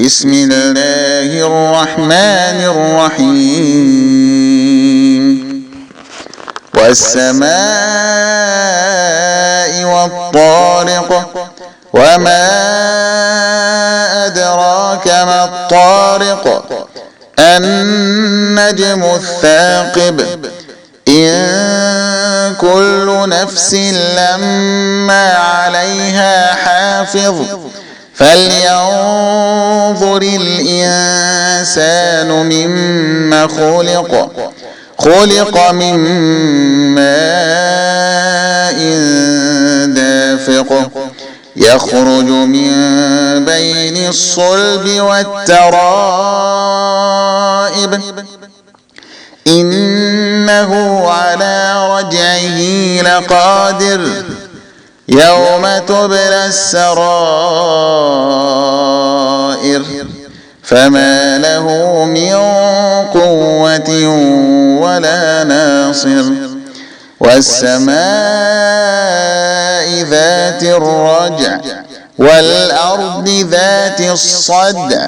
بسم الله الرحمن الرحيم والسماء والطارق وما أدراك ما الطارق النجم الثاقب إن كل نفس لما عليها حافظ فلينظر الإنسان مما خلق من ماء دافق يخرج من بين الصلب والترائب إنه على رجعه لقادر يوم تبلى السرائر فما له من قوة ولا ناصر والسماء ذات الرجع والأرض ذات الصدع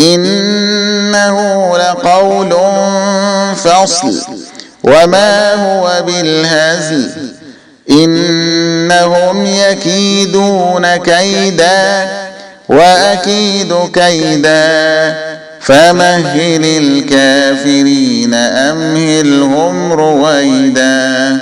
إنه لقول فصل وما هو بالهزل إنهم يكيدون كيدا وأكيد كيدا فمهل الكافرين أمهلهم رويدا.